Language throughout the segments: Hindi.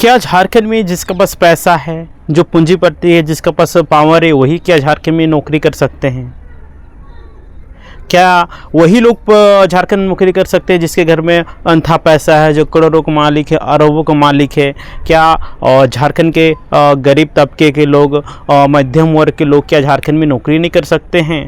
क्या झारखंड में जिसके पास पैसा है, जो पूंजीपति है, जिसके पास पावर है, वही क्या झारखंड में नौकरी कर सकते हैं? क्या वही लोग झारखंड में नौकरी कर सकते हैं जिसके घर में अंधा पैसा है, जो करोड़ों का मालिक है, अरबों का मालिक है? क्या झारखंड के गरीब तबके के लोग, मध्यम वर्ग के लोग क्या झारखंड में नौकरी नहीं कर सकते हैं?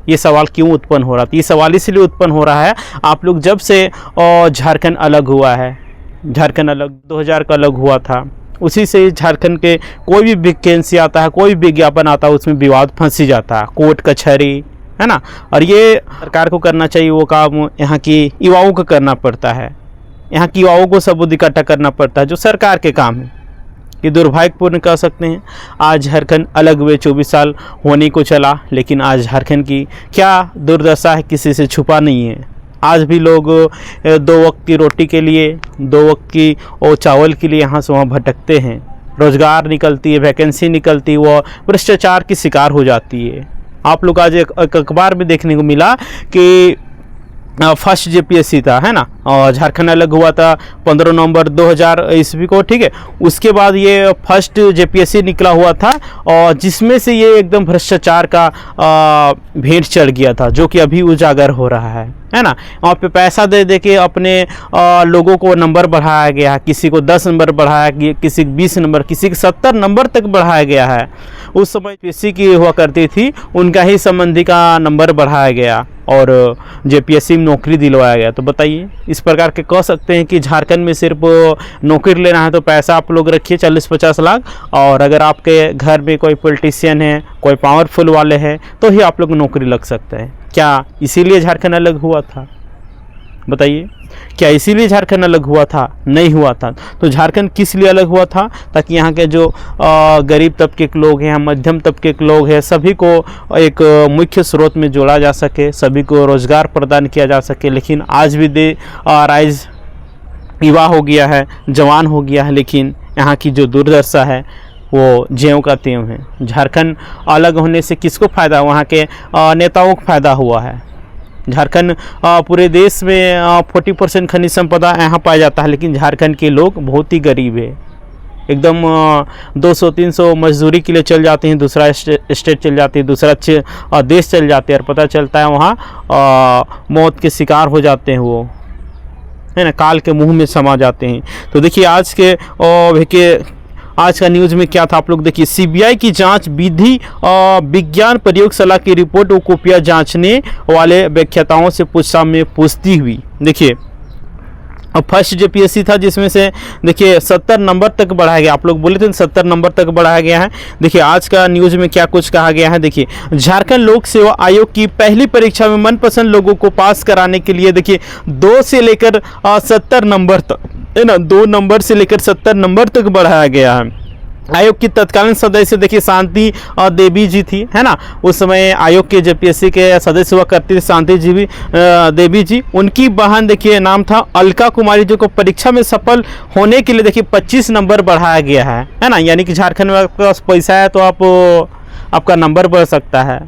ये सवाल क्यों उत्पन्न हो रहा था? ये सवाल इसलिए उत्पन्न हो रहा है, आप लोग जब से झारखंड अलग हुआ है, झारखंड अलग 2000 का अलग हुआ था, उसी से झारखंड के कोई भी वैकेंसी आता है, कोई विज्ञापन आता है, उसमें विवाद फंस ही जाता है, कोर्ट कचहरी, है ना। और ये सरकार को करना चाहिए, वो काम यहाँ की युवाओं को करना पड़ता है। यहाँ की युवाओं को सबूत इकट्ठा करना पड़ता है, जो सरकार के काम है। ये दुर्भाग्यपूर्ण कह सकते हैं। आज झारखंड अलग हुए 24 साल होने को चला, लेकिन आज झारखंड की क्या दुर्दशा है किसी से छुपा नहीं है। आज भी लोग 2 वक्त की रोटी के लिए, 2 वक्त की और चावल के लिए यहाँ से वहाँ भटकते हैं। रोज़गार निकलती है, वैकेंसी निकलती है, वो भ्रष्टाचार की शिकार हो जाती है। आप लोग आज एक अखबार में देखने को मिला कि फर्स्ट जेपीएससी था, है ना, और झारखंड अलग हुआ था 15 नवंबर 2000 ईस्वी को, ठीक है। उसके बाद ये फर्स्ट जेपीएससी निकला हुआ था, और जिसमें से ये एकदम भ्रष्टाचार का भेंट चढ़ गया था, जो कि अभी उजागर हो रहा है ना। वहाँ पे पैसा दे दे के अपने लोगों को नंबर बढ़ाया गया है। किसी को 10 नंबर बढ़ाया गया, किसी को 20 नंबर, किसी को 70 नंबर तक बढ़ाया गया है। उस समय जेपीएससी की हुआ करती थी, उनका ही संबंधी का नंबर बढ़ाया गया और जेपीएससी में नौकरी दिलवाया गया। तो बताइए, इस प्रकार के कह सकते हैं कि झारखंड में सिर्फ नौकरी लेना है तो पैसा आप लोग रखिए 40-50 लाख, और अगर आपके घर में कोई पॉलिटिशियन है, कोई पावरफुल वाले हैं, तो ही आप लोग नौकरी लग सकते हैं। क्या इसीलिए झारखंड अलग हुआ था? बताइए, क्या इसीलिए झारखंड अलग हुआ था? नहीं हुआ था। तो झारखंड किस लिए अलग हुआ था? ताकि यहाँ के जो गरीब तबके के लोग हैं, मध्यम तबके के लोग हैं, सभी को एक मुख्य स्रोत में जोड़ा जा सके, सभी को रोजगार प्रदान किया जा सके। लेकिन आज भी राइज युवा हो गया है, जवान हो गया है, लेकिन यहाँ की जो दुर्दशा है वो ज्यों का त्यों है। झारखंड अलग होने से किसको फ़ायदा? वहाँ के नेताओं को फ़ायदा हुआ है। झारखंड पूरे देश में 40% खनिज संपदा यहाँ पाया जाता है, लेकिन झारखंड के लोग बहुत ही गरीब है। एकदम 200-300 मजदूरी के लिए चल जाते हैं, दूसरा स्टेट चल जाते हैं, दूसरा देश चल जाते हैं, और पता चलता है वहाँ मौत के शिकार हो जाते हैं, वो है ना, काल के मुंह में समा जाते हैं। तो देखिए आज का न्यूज़ में क्या था, आप लोग देखिए। सीबीआई की जांच विधि विज्ञान प्रयोगशाला की रिपोर्ट को कॉपियां जांचने वाले व्याख्याताओं से पूछताछ में पूछती हुई। देखिए, अब फर्स्ट जेपीएससी था, जिसमें से देखिए 70 नंबर तक बढ़ाया गया। आप लोग बोले थे 70 नंबर तक बढ़ाया गया है। देखिए आज का न्यूज़ में क्या कुछ कहा गया है। देखिए, झारखंड लोक सेवा आयोग की पहली परीक्षा में मनपसंद लोगों को पास कराने के लिए देखिए 2 से लेकर 70 नंबर तक, है ना, 2 नंबर से लेकर 70 नंबर तक बढ़ाया गया है। आयोग की तत्कालीन सदस्य देखिए शांति देवी जी थी, है ना। उस समय आयोग के जेपीएससी के सदस्य हुआ करती थी शांति देवी जी। उनकी बहन देखिए नाम था अलका कुमारी, जो को परीक्षा में सफल होने के लिए देखिए 25 नंबर बढ़ाया गया है ना। यानी कि झारखंड में आपके पास पैसा है तो आपका नंबर बढ़ सकता है।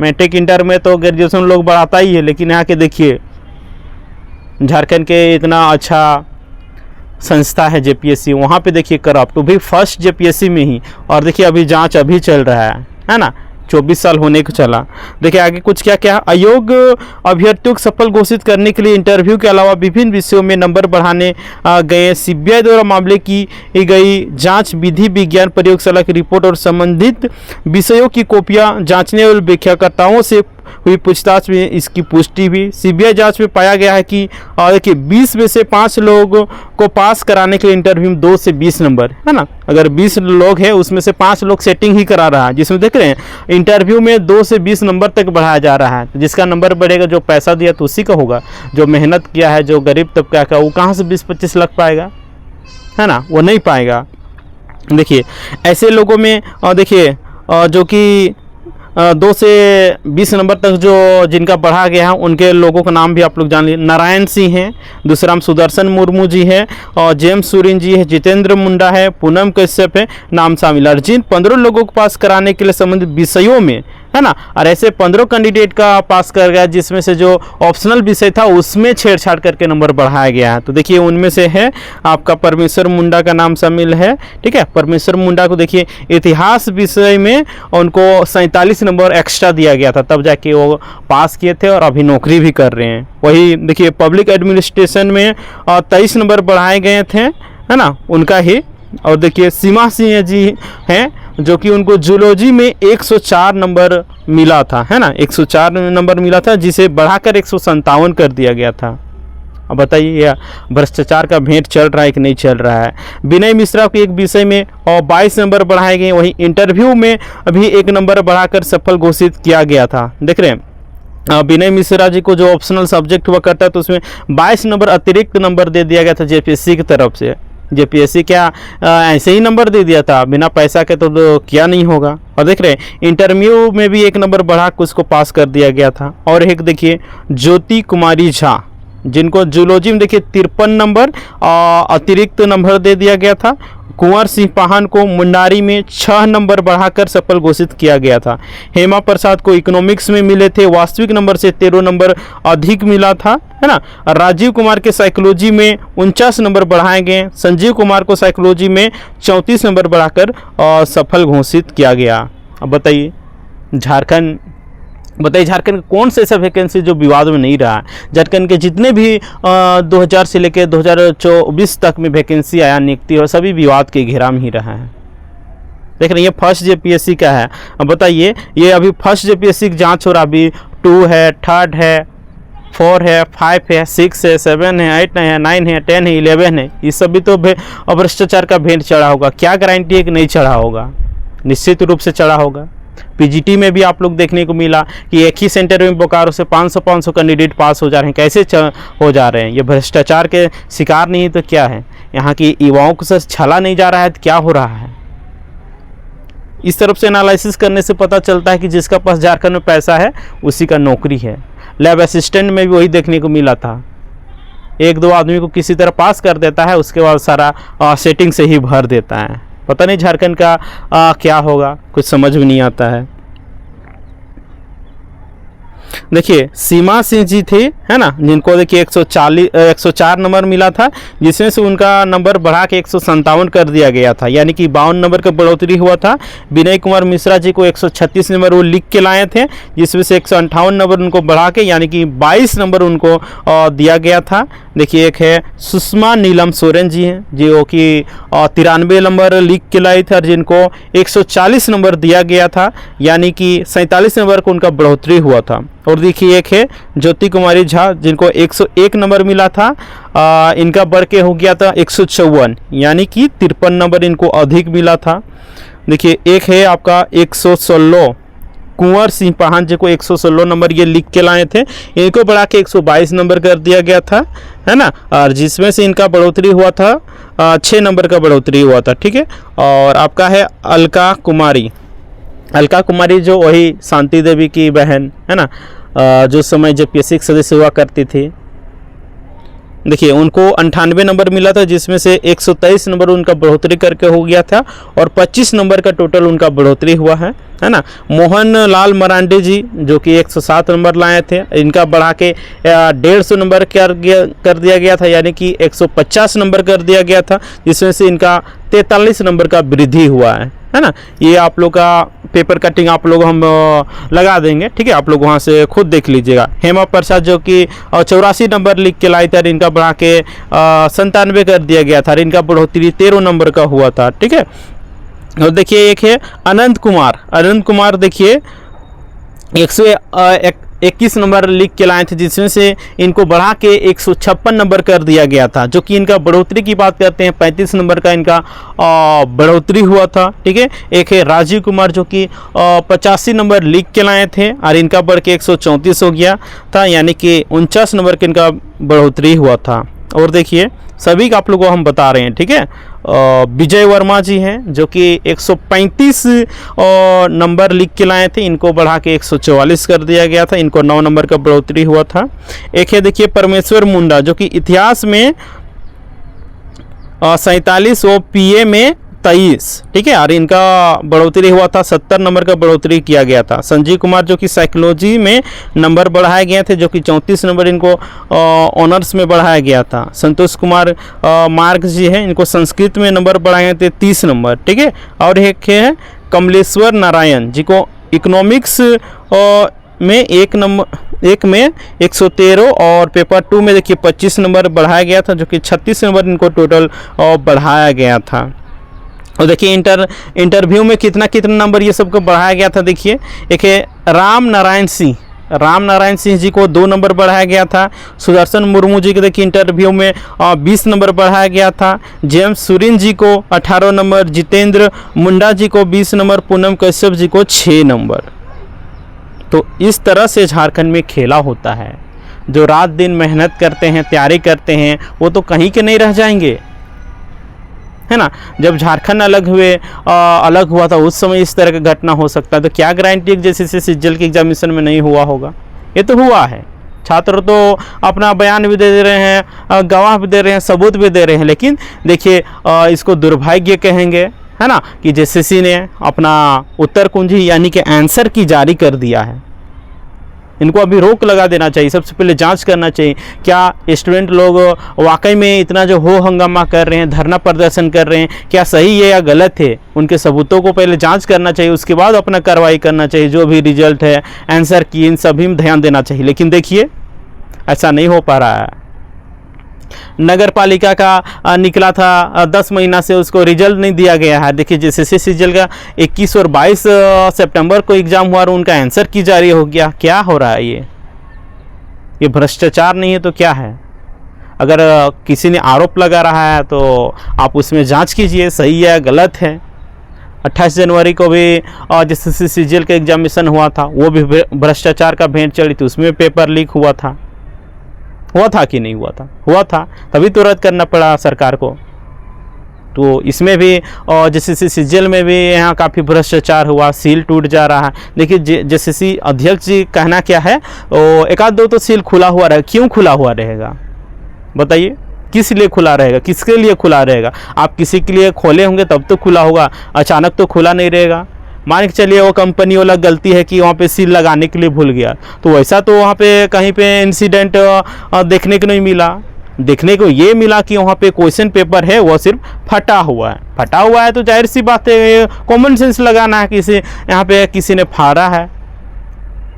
मैट्रिक इंटर में तो ग्रेजुएशन लोग बढ़ाता ही है, लेकिन यहाँ के देखिए झारखंड के इतना अच्छा संस्था है जेपीएससी, वहाँ पे देखिए करप्ट, तो भी फर्स्ट जेपीएससी में ही। और देखिए अभी जांच अभी चल रहा है ना, 24 साल होने को चला। देखिए आगे कुछ क्या क्या। आयोग अभ्यर्थियों को सफल घोषित करने के लिए इंटरव्यू के अलावा विभिन्न विषयों में नंबर बढ़ाने गए। सीबीआई द्वारा मामले की गई जांच विधि विज्ञान प्रयोगशाला की रिपोर्ट और संबंधित विषयों की कॉपियां जांचने वाले व्याख्याताओं से हुई पूछताछ में इसकी पुष्टि हुई। सीबीआई जांच में पाया गया है कि देखिए 20 में से 5 लोगों को पास कराने के लिए इंटरव्यू में 2 से 20 नंबर, है ना। अगर 20 लोग हैं उसमें से 5 लोग सेटिंग ही करा रहा है, जिसमें देख रहे हैं इंटरव्यू में 2 से 20 नंबर तक बढ़ाया जा रहा है। तो जिसका नंबर बढ़ेगा, जो पैसा दिया तो उसी का होगा। जो मेहनत किया है, जो गरीब तबका का, वो कहाँ से 20-25 लाख पाएगा, है ना, वो नहीं पाएगा। देखिए ऐसे लोगों में देखिए जो कि 2 से 20 नंबर तक जो जिनका बढ़ा गया है, उनके लोगों का नाम भी आप लोग जान लीजिए। नारायण सिंह हैं, दूसरा सुदर्शन मुर्मू जी है, और जेम्स सूरिन जी है, जितेंद्र मुंडा है, पूनम कश्यप है, नाम शामिल। जिन 15 लोगों को पास कराने के लिए संबंधित विषयों में है ना। और ऐसे 15 कैंडिडेट का पास कर गया, जिसमें से जो ऑप्शनल विषय था उसमें छेड़छाड़ करके नंबर बढ़ाया गया है। तो देखिए उनमें से है आपका परमेश्वर मुंडा का नाम शामिल है, ठीक है। परमेश्वर मुंडा को देखिए इतिहास विषय में उनको 47 नंबर एक्स्ट्रा दिया गया था, तब जाके वो पास किए थे और अभी नौकरी भी कर रहे हैं। वही देखिए पब्लिक एडमिनिस्ट्रेशन में 23 नंबर बढ़ाए गए थे, है ना, उनका ही। और देखिए सीमा सिंह जी हैं जो कि उनको जूलॉजी में 104 नंबर मिला था, है ना, 104 नंबर मिला था, जिसे बढ़ाकर 157 कर दिया गया था। अब बताइए यह भ्रष्टाचार का भेंट चल रहा है कि नहीं चल रहा है। विनय मिश्रा को एक विषय में 22 नंबर बढ़ाए गए, वहीं इंटरव्यू में अभी 1 नंबर बढ़ाकर सफल घोषित किया गया था। देख रहे हैं विनय मिश्रा जी को जो ऑप्शनल सब्जेक्ट हुआ करता है, तो उसमें 22 नंबर अतिरिक्त नंबर दे दिया गया था जेपीएससी की तरफ से। जेपीएससी क्या ऐसे ही नंबर दे दिया था, बिना पैसा के तो किया नहीं होगा। और देख रहे हैं इंटरव्यू में भी 1 नंबर बढ़ा के उसको पास कर दिया गया था। और एक देखिए ज्योति कुमारी झा, जिनको जूलॉजी में देखिए 53 नंबर अतिरिक्त नंबर दे दिया गया था। कुंवर सिंह पाहन को मुंडारी में 6 नंबर बढ़ाकर सफल घोषित किया गया था। हेमा प्रसाद को इकोनॉमिक्स में मिले थे वास्तविक नंबर से 13 नंबर अधिक मिला था, है ना। राजीव कुमार के साइकोलॉजी में 49 नंबर बढ़ाए गए। संजीव कुमार को साइकोलॉजी में 34 नंबर बढ़ाकर सफल घोषित किया गया। अब बताइए झारखंड में कौन से ऐसा वैकेंसी जो विवाद में नहीं रहा है। झारखंड के जितने भी 2000 से लेकर 2024 तक में वैकेंसी आया नियुक्ति और सभी विवाद के घेरा में ही रहा है। देख रहे हैं ये फर्स्ट जेपीएससी का है। अब बताइए ये अभी फर्स्ट जेपीएससी की जांच हो रहा, अभी 2 है, 3rd है, 4 है, 5 है, 6 है, 7 है, 8 है, 9 है, 10 है, 11 है। ये सभी तो भ्रष्टाचार का भेंट चढ़ा होगा। क्या गारंटी है कि नहीं चढ़ा होगा, निश्चित रूप से चढ़ा होगा। पीजीटी में भी आप लोग देखने को मिला कि एक ही सेंटर में बोकारो से 500 कैंडिडेट पास हो जा रहे हैं। कैसे हो जा रहे हैं? ये भ्रष्टाचार के शिकार नहीं तो क्या है? यहाँ की युवाओं को सच छला नहीं जा रहा है तो क्या हो रहा है? इस तरफ से एनालिसिस करने से पता चलता है कि जिसका पास झारखंड में पैसा है उसी का नौकरी है। लैब असिस्टेंट में भी वही देखने को मिला था, 1-2 आदमी को किसी तरह पास कर देता है, उसके बाद सारा सेटिंग से ही भर देता है। पता नहीं झारखंड का क्या होगा, कुछ समझ में नहीं आता है। देखिए सीमा सिंह जी थे, है ना, जिनको देखिए 104 नंबर मिला था, जिसमें से उनका नंबर बढ़ा के 157 कर दिया गया था, यानी कि 52 नंबर का बढ़ोतरी हुआ था। विनय कुमार मिश्रा जी को 136 नंबर वो लिख के लाए थे, जिसमें से 158 नंबर उनको बढ़ा के यानी कि 22 नंबर उनको दिया गया था। देखिए एक है सुषमा नीलम सोरेन जी हैं, जो कि 93 नंबर लिख के लाए थे और जिनको 140 नंबर दिया गया था, यानी कि 47 नंबर को उनका बढ़ोतरी हुआ था। और देखिए एक है ज्योति कुमारी झा, जिनको 101 नंबर मिला था, इनका बढ़ के हो गया था 154, यानी कि 53 नंबर इनको अधिक मिला था। देखिए एक है आपका 116 कुंवर सिंह पाहन जी को 116 नंबर ये लिख के लाए थे, इनको बढ़ा के 122 नंबर कर दिया गया था, है ना, और जिसमें से इनका बढ़ोतरी हुआ था 6 नंबर का बढ़ोतरी हुआ था, ठीक है। और आपका है अलका कुमारी जो वही शांति देवी की बहन है ना, जो समय जब जेपीएससी सदस्य हुआ करती थी। देखिए उनको 98 नंबर मिला था, जिसमें से 123 नंबर उनका बढ़ोतरी करके हो गया था और 25 नंबर का टोटल उनका बढ़ोतरी हुआ है ना। मोहन लाल मरांडी जी जो कि 107 नंबर लाए थे, इनका बढ़ा के 150 नंबर कर दिया गया था, यानी कि 150 नंबर कर दिया गया था, जिसमें से इनका 43 नंबर का वृद्धि हुआ है ना। ये आप लोग का पेपर कटिंग आप लोग हम लगा देंगे, ठीक है, आप लोग वहाँ से खुद देख लीजिएगा। हेमा प्रसाद जो कि 84 नंबर लिख के लाई थे, इनका बढ़ा के 97 कर दिया गया था, इनका बढ़ोतरी 13 नंबर का हुआ था, ठीक है। और देखिए एक है अनंत कुमार देखिए 121 नंबर लिख के लाए थे, जिसमें से इनको बढ़ा के 156 नंबर कर दिया गया था, जो कि इनका बढ़ोतरी की बात करते हैं 35 नंबर का इनका बढ़ोतरी हुआ था, ठीक है। एक है राजीव कुमार जो कि 85 नंबर लिख के लाए थे और इनका बढ़ के 134 हो गया था, यानी कि 49 नंबर का इनका बढ़ोतरी हुआ था। और देखिए सभी का आप लोगों को हम बता रहे हैं, ठीक है। विजय वर्मा जी हैं जो कि 135 नंबर लिख के लाए थे, इनको बढ़ा के 144 कर दिया गया था, इनको 9 नंबर का बढ़ोतरी हुआ था। एक है देखिए परमेश्वर मुंडा जो कि इतिहास में 47 वो पीए में 23, ठीक है। और इनका बढ़ोतरी हुआ था 70 नंबर का बढ़ोतरी किया गया था। संजीव कुमार जो कि साइकोलॉजी में नंबर बढ़ाए गए थे, जो कि 34 नंबर इनको ऑनर्स में बढ़ाया गया था। संतोष कुमार मार्ग जी हैं, इनको संस्कृत में नंबर बढ़ाए गए थे 30 नंबर, ठीक है। और एक है कमलेश्वर नारायण जी को इकोनॉमिक्स में एक में 113 और पेपर 2 में देखिए 25 नंबर बढ़ाया गया था, जो कि 36 नंबर इनको टोटल बढ़ाया गया था। और देखिए इंटरव्यू में कितना नंबर ये सबको बढ़ाया गया था। देखिए एक है राम नारायण सिंह जी को 2 नंबर बढ़ाया गया था। सुदर्शन मुर्मू जी को देखिए इंटरव्यू में 20 नंबर बढ़ाया गया था। जेम्स सुरिन जी को 18 नंबर, जितेंद्र मुंडा जी को 20 नंबर, पूनम कश्यप जी को 6 नंबर। तो इस तरह से झारखंड में खेला होता है। जो रात दिन मेहनत करते हैं, तैयारी करते हैं, वो तो कहीं के नहीं रह जाएंगे, है ना। जब झारखंड अलग हुआ था उस समय इस तरह का घटना हो सकता है, तो क्या गारंटी जैसे सिज्जल के एग्जामिनेशन में नहीं हुआ होगा। ये तो हुआ है। छात्र तो अपना बयान भी दे रहे हैं, गवाह भी दे रहे हैं, सबूत भी दे रहे हैं, लेकिन देखिए इसको दुर्भाग्य कहेंगे, है ना, कि जेसीसी ने अपना उत्तर कुंजी यानी कि आंसर की जारी कर दिया है। इनको अभी रोक लगा देना चाहिए। सबसे पहले जांच करना चाहिए, क्या स्टूडेंट लोग वाकई में इतना जो हो हंगामा कर रहे हैं, धरना प्रदर्शन कर रहे हैं, क्या सही है या गलत है। उनके सबूतों को पहले जांच करना चाहिए, उसके बाद अपना कार्रवाई करना चाहिए। जो भी रिजल्ट है, आंसर की, इन सभी में ध्यान देना चाहिए। लेकिन देखिए ऐसा नहीं हो पा रहा है। नगर पालिका का निकला था 10 महीना से, उसको रिजल्ट नहीं दिया गया है। देखिए जैसे सिज्जल का 21 और 22 सितंबर को एग्ज़ाम हुआ और उनका आंसर की जारी हो गया। क्या हो रहा है ये भ्रष्टाचार नहीं है तो क्या है। अगर किसी ने आरोप लगा रहा है तो आप उसमें जांच कीजिए, सही है गलत है। 28 जनवरी को भी जैसे सिज्जल का एग्जामिनेशन हुआ था, वो भी भ्रष्टाचार का भेंट चढ़ी थी, उसमें पेपर लीक हुआ था कि नहीं हुआ था, तभी तो रद्द करना पड़ा सरकार को। तो इसमें भी और जैसे सिज्जल में भी यहाँ काफ़ी भ्रष्टाचार हुआ, सील टूट जा रहा है। देखिए जैसे अध्यक्ष जी कहना क्या है, एक आध दो तो सील खुला हुआ रहेगा। क्यों खुला हुआ रहेगा बताइए, किस लिए खुला रहेगा, किसके लिए खुला रहेगा। आप किसी के लिए खोले होंगे तब तो खुला होगा, अचानक तो खुला नहीं रहेगा। मान के चलिए वो कंपनी वाला गलती है कि वहाँ पे सील लगाने के लिए भूल गया, तो वैसा तो वहाँ पे कहीं पे इंसिडेंट देखने को नहीं मिला। देखने को ये मिला कि वहाँ पे क्वेश्चन पेपर है वो सिर्फ फटा हुआ है। तो जाहिर सी बात है कॉमन सेंस लगाना है, यहाँ पे किसी ने फाड़ा है।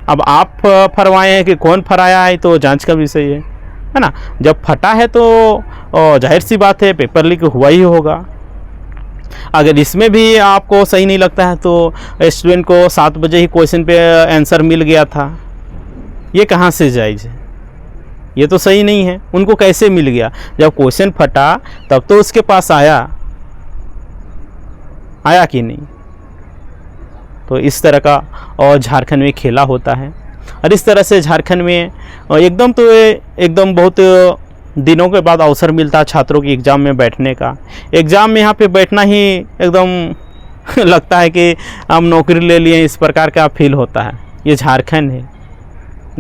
अब आप फरवाए हैं कि कौन फराया है तो जांच का विषय है ना। जब फटा है तो जाहिर सी बात है पेपर लीक हुआ ही होगा। अगर इसमें भी आपको सही नहीं लगता है तो स्टूडेंट को 7 बजे ही क्वेश्चन पे आंसर मिल गया था, ये कहाँ से जायज़ है। ये तो सही नहीं है। उनको कैसे मिल गया, जब क्वेश्चन फटा तब तो उसके पास आया कि नहीं। तो इस तरह का और झारखंड में खेला होता है। और इस तरह से झारखंड में एकदम बहुत दिनों के बाद अवसर मिलता है छात्रों की एग्ज़ाम में बैठने का। एग्ज़ाम में यहाँ पे बैठना ही एकदम लगता है कि हम नौकरी ले लिए, इस प्रकार का फील होता है। ये झारखंड है।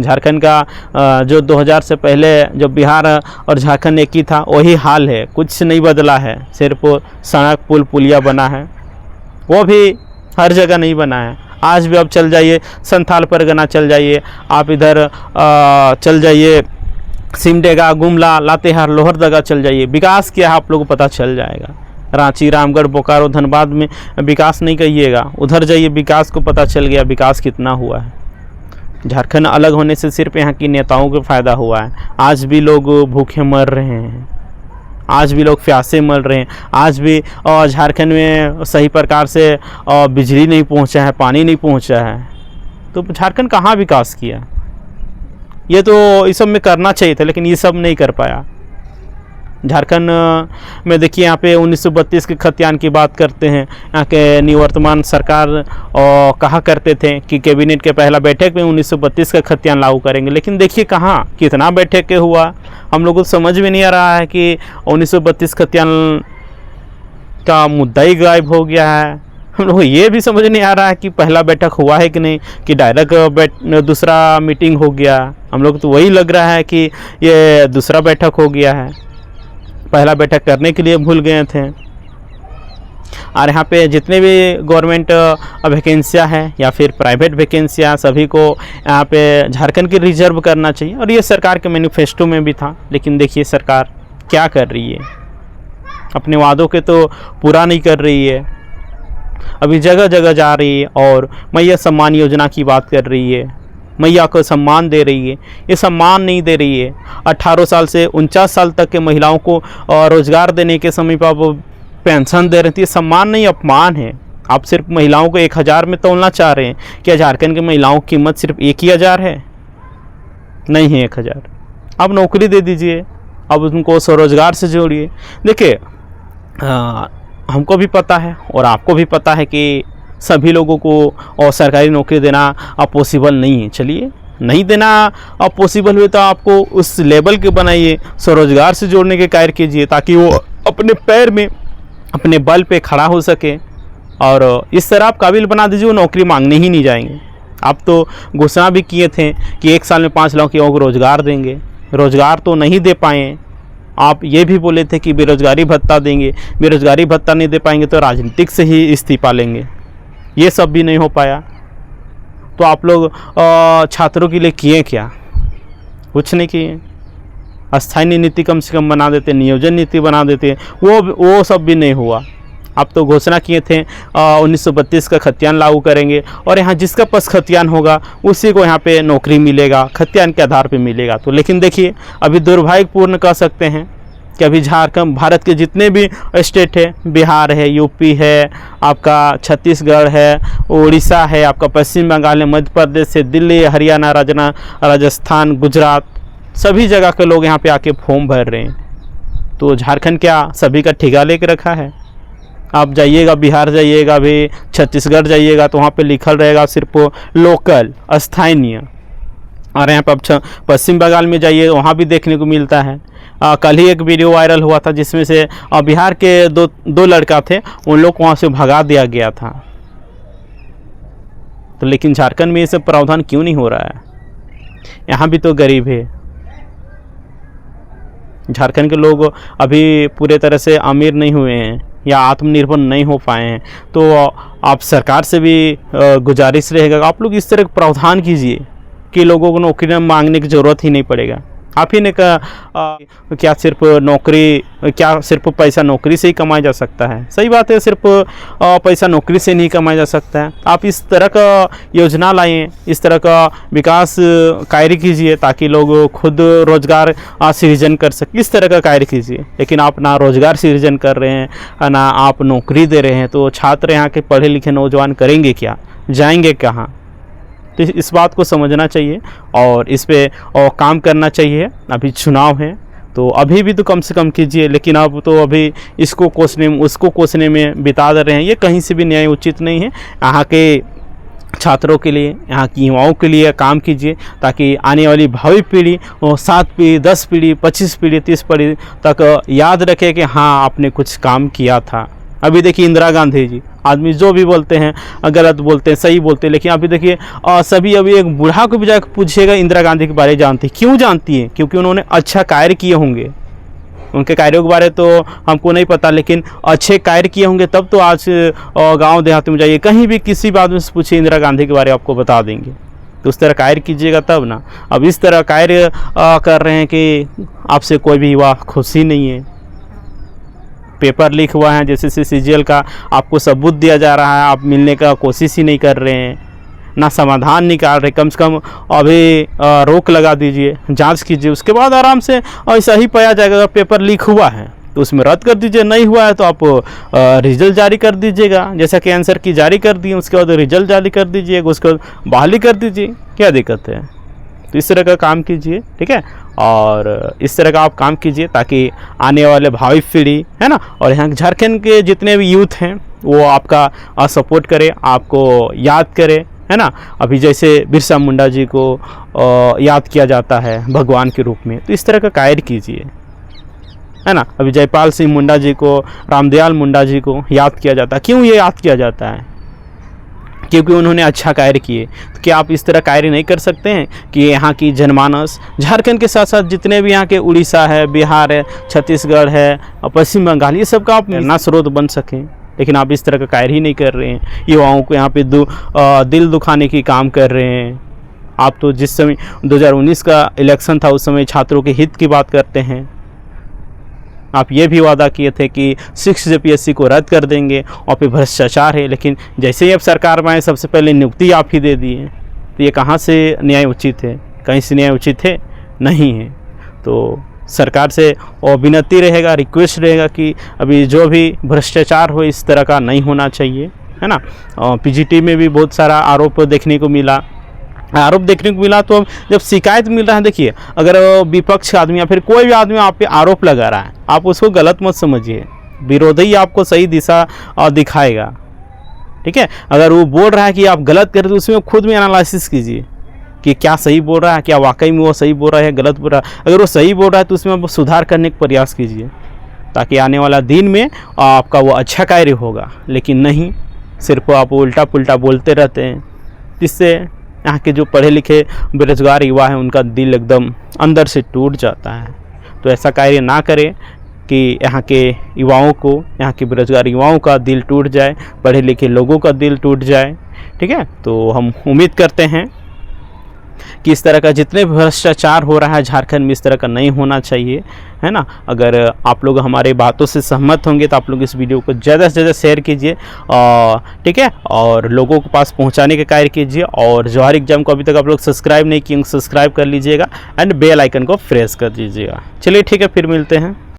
झारखंड का जो 2000 से पहले जो बिहार और झारखंड एक ही था वही हाल है, कुछ नहीं बदला है। सिर्फ सड़क पुल पुलिया बना है, वो भी हर जगह नहीं बना है। आज भी आप चल जाइए संथाल परगना, चल जाइए आप इधर चल जाइए सिमडेगा, गुमला, लातेहार, लोहरदगा चल जाइए, विकास क्या है आप लोगों को पता चल जाएगा। रांची, रामगढ़, बोकारो, धनबाद में विकास नहीं कहिएगा, उधर जाइए विकास को पता चल गया विकास कितना हुआ है। झारखंड अलग होने से सिर्फ यहाँ की नेताओं को फ़ायदा हुआ है। आज भी लोग भूखे मर रहे हैं, आज भी लोग प्यासे मर रहे हैं, आज भी झारखंड में सही प्रकार से बिजली नहीं पहुँचा है, पानी नहीं पहुँचा है। तो झारखंड कहाँ विकास किया। ये तो इस सब में करना चाहिए था, लेकिन ये सब नहीं कर पाया। झारखंड में देखिए यहाँ पे 1932 के खतियान की बात करते हैं। यहाँ के निवर्तमान सरकार कहा करते थे कि कैबिनेट के पहला बैठक में 1932 का खतियान लागू करेंगे, लेकिन देखिए कहाँ कितना बैठक के हुआ। हम लोगों को समझ में नहीं आ रहा है कि 1932 खतियान का मुद्दा ही गायब हो गया है। हम लोग ये भी समझ नहीं आ रहा है कि पहला बैठक हुआ है कि नहीं, कि डायरेक्ट दूसरा मीटिंग हो गया। हम लोग तो वही लग रहा है कि ये दूसरा बैठक हो गया है, पहला बैठक करने के लिए भूल गए थे। और यहाँ पे जितने भी गवर्नमेंट वैकेंसियाँ हैं या फिर प्राइवेट वैकेंसियाँ, सभी को यहाँ पे झारखंड की रिजर्व करना चाहिए। और ये सरकार के मैनिफेस्टो में भी था, लेकिन देखिए सरकार क्या कर रही है, अपने वादों के तो पूरा नहीं कर रही है। अभी जगह जगह जा रही है और मैया सम्मान योजना की बात कर रही है, मैया को सम्मान दे रही है। ये सम्मान नहीं दे रही है। 18 साल से 49 साल तक के महिलाओं को रोजगार देने के समय पर वो पेंशन दे रही थी। सम्मान नहीं, अपमान है। आप सिर्फ महिलाओं को 1000 में तोलना चाह रहे हैं। क्या झारखंड की महिलाओं की कीमत सिर्फ 1000 है? नहीं है 1000। अब नौकरी दे दीजिए, अब उनको स्वरोजगार से जोड़िए। देखिए हमको भी पता है और आपको भी पता है कि सभी लोगों को और सरकारी नौकरी देना अब पॉसिबल नहीं है। चलिए, नहीं देना अब पॉसिबल हुए तो आपको उस लेवल के बनाइए, स्वरोजगार से जोड़ने के कार्य कीजिए, ताकि वो अपने पैर में, अपने बल पे खड़ा हो सके। और इस तरह आप काबिल बना दीजिए, वो नौकरी मांगने ही नहीं जाएंगे। आप तो घोषणा भी किए थे कि 1 साल में 5 लाख युवाओं को रोज़गार देंगे, रोज़गार तो नहीं दे पाए। आप ये भी बोले थे कि बेरोज़गारी भत्ता देंगे, बेरोज़गारी भत्ता नहीं दे पाएंगे तो राजनीतिक से ही इस्तीफा लेंगे। ये सब भी नहीं हो पाया। तो आप लोग छात्रों के लिए किए क्या? कुछ नहीं किए। अस्थायी नीति कम से कम बना देते, नियोजन नीति बना देते, वो सब भी नहीं हुआ। आप तो घोषणा किए थे 1932 का खतियान लागू करेंगे और यहाँ जिसका पास खतियान होगा उसी को यहाँ पे नौकरी मिलेगा, खतियान के आधार पे मिलेगा। तो लेकिन देखिए, अभी दुर्भाग्यपूर्ण कह सकते हैं कि अभी झारखंड, भारत के जितने भी स्टेट है, बिहार है, यूपी है, आपका छत्तीसगढ़ है, उड़ीसा है, आपका पश्चिम बंगाल है, मध्य प्रदेश है, दिल्ली, हरियाणा, राजस्थान, गुजरात, सभी जगह के लोग यहाँ पे आके फॉर्म भर रहे हैं। तो झारखंड क्या सभी का ठेका लेके रखा है? आप जाइएगा, बिहार जाइएगा, भी छत्तीसगढ़ जाइएगा तो वहाँ पे लिखल रहेगा सिर्फ लोकल, स्थानीय। और यहाँ पर पश्चिम बंगाल में जाइए, वहाँ भी देखने को मिलता है। कल ही एक वीडियो वायरल हुआ था जिसमें से बिहार के दो लड़का थे, उन लोग को वहाँ से भगा दिया गया था। तो लेकिन झारखंड में ये सब प्रावधान क्यों नहीं हो रहा है? यहाँ भी तो गरीब है। झारखंड के लोग अभी पूरे तरह से अमीर नहीं हुए हैं या आत्मनिर्भर नहीं हो पाए हैं। तो आप सरकार से भी गुजारिश रहेगा, आप लोग इस तरह प्रावधान कीजिए कि लोगों को नौकरी मांगने की ज़रूरत ही नहीं पड़ेगा। आप ही ने कहा क्या सिर्फ नौकरी, क्या सिर्फ पैसा नौकरी से ही कमाया जा सकता है? सही बात है, सिर्फ पैसा नौकरी से नहीं कमाया जा सकता है। आप इस तरह का योजना लाएं, इस तरह का विकास कार्य कीजिए ताकि लोग खुद रोजगार सृजन कर सकें। इस तरह का कार्य कीजिए। लेकिन आप ना रोजगार सृजन कर रहे हैं, ना आप नौकरी दे रहे हैं, तो छात्र यहाँ के पढ़े लिखे नौजवान करेंगे क्या, जाएंगे कहाँ? तो इस बात को समझना चाहिए और इस पे और काम करना चाहिए। अभी चुनाव है तो अभी भी तो कम से कम कीजिए, लेकिन अब तो अभी इसको कोसने में उसको कोसने में बिता दे रहे हैं। ये कहीं से भी न्याय उचित नहीं है। यहाँ के छात्रों के लिए, यहाँ की युवाओं के लिए काम कीजिए ताकि आने वाली भावी पीढ़ी 7 पीढ़ी, 10 पीढ़ी, 25 पीढ़ी, 30 पीढ़ी तक याद रखे कि हाँ आपने कुछ काम किया था। अभी देखिए इंदिरा गांधी जी, आदमी जो भी बोलते हैं, गलत बोलते हैं, सही बोलते हैं, लेकिन अभी देखिए सभी, अभी एक बूढ़ा को भी जाकर पूछिएगा इंदिरा गांधी के बारे में जानती है। क्यों जानती है? क्योंकि उन्होंने अच्छा कार्य किए होंगे। उनके कार्यों के बारे तो हमको नहीं पता, लेकिन अच्छे कार्य किए होंगे तब तो आज गांव देहात में जाइए, कहीं भी किसी भी आदमी से पूछिए इंदिरा गांधी के बारे में आपको बता देंगे। तो उस तरह कार्य कीजिएगा तब ना। अब इस तरह कार्य कर रहे हैं कि आपसे कोई भी युवा खुशी नहीं है। पेपर लीक हुआ है जैसे CGL का, आपको सबूत दिया जा रहा है, आप मिलने का कोशिश ही नहीं कर रहे हैं, ना समाधान निकाल रहे। कम से कम अभी रोक लगा दीजिए, जांच कीजिए, उसके बाद आराम से ऐसा ही पाया जाएगा। अगर पेपर लीक हुआ है तो उसमें रद्द कर दीजिए, नहीं हुआ है तो आप रिजल्ट जारी कर दीजिएगा। जैसा कि आंसर की जारी कर दिए, उसके बाद रिजल्ट जारी कर दीजिएगा, उसके बाद बहाली कर दीजिए, क्या दिक्कत है? तो इस तरह का काम कीजिए, ठीक है। और इस तरह का आप काम कीजिए ताकि आने वाले भावी पीढ़ी है ना, और यहाँ झारखंड के जितने भी यूथ हैं वो आपका सपोर्ट करे, आपको याद करे, है ना। अभी जैसे बिरसा मुंडा जी को याद किया जाता है भगवान के रूप में, तो इस तरह का कार्य कीजिए, है ना। अभी जयपाल सिंह मुंडा जी को, रामदयाल मुंडा जी को याद किया जाता है। क्यों ये याद किया जाता है? क्योंकि उन्होंने अच्छा कार्य किए। तो क्या आप इस तरह कार्य नहीं कर सकते हैं कि यहाँ की जनमानस, झारखंड के साथ साथ जितने भी यहाँ के उड़ीसा है, बिहार है, छत्तीसगढ़ है और पश्चिम बंगाल, ये सब का आप प्रेरणा स्रोत बन सकें? लेकिन आप इस तरह का कार्य ही नहीं कर रहे हैं। युवाओं को यहाँ पे दिल दुखाने की काम कर रहे हैं। आप तो जिस समय 2019 का इलेक्शन था उस समय छात्रों के हित की बात करते हैं। आप ये भी वादा किए थे कि 6 JPSC को रद्द कर देंगे और फिर भ्रष्टाचार है, लेकिन जैसे ही अब सरकार में आए सबसे पहले नियुक्ति आप ही दे दी है। तो ये कहाँ से न्याय उचित है? कहीं से न्याय उचित है? नहीं है। तो सरकार से और विनती रहेगा, रिक्वेस्ट रहेगा कि अभी जो भी भ्रष्टाचार हो इस तरह का नहीं होना चाहिए, है ना। PGT में भी बहुत सारा आरोप देखने को मिला। तो जब शिकायत मिल रहा है, देखिए अगर विपक्ष का आदमी या फिर कोई भी आदमी आप पे आरोप लगा रहा है, आप उसको गलत मत समझिए। विरोधी आपको सही दिशा दिखाएगा, ठीक है। अगर वो बोल रहा है कि आप गलत कर रहे हो तो उसमें खुद में एनालिसिस कीजिए कि क्या सही बोल रहा है, क्या वाकई में वो सही बोल रहा है, गलत बोल रहा है। अगर वो सही बोल रहा है तो उसमें आप सुधार करने का प्रयास कीजिए, ताकि आने वाला दिन में आपका वो अच्छा कार्य होगा। लेकिन नहीं, सिर्फ आप उल्टा पुल्टा बोलते रहते हैं, जिससे यहाँ के जो पढ़े लिखे बेरोजगार युवा हैं उनका दिल एकदम अंदर से टूट जाता है। तो ऐसा कार्य ना करें कि यहाँ के युवाओं को, यहाँ के बेरोजगार युवाओं का दिल टूट जाए, पढ़े लिखे लोगों का दिल टूट जाए, ठीक है। तो हम उम्मीद करते हैं कि इस तरह का जितने भ्रष्टाचार हो रहा है झारखंड में इस तरह का नहीं होना चाहिए, है ना। अगर आप लोग हमारे बातों से सहमत होंगे तो आप लोग इस वीडियो को ज़्यादा से ज़्यादा शेयर कीजिए, ठीक है, और लोगों के पास पहुंचाने का कार्य कीजिए। और जवाहर एग्जाम को अभी तक आप लोग सब्सक्राइब नहीं किए, सब्सक्राइब कर लीजिएगा एंड बेल आइकन को प्रेस कर दीजिएगा। चलिए ठीक है, फिर मिलते हैं।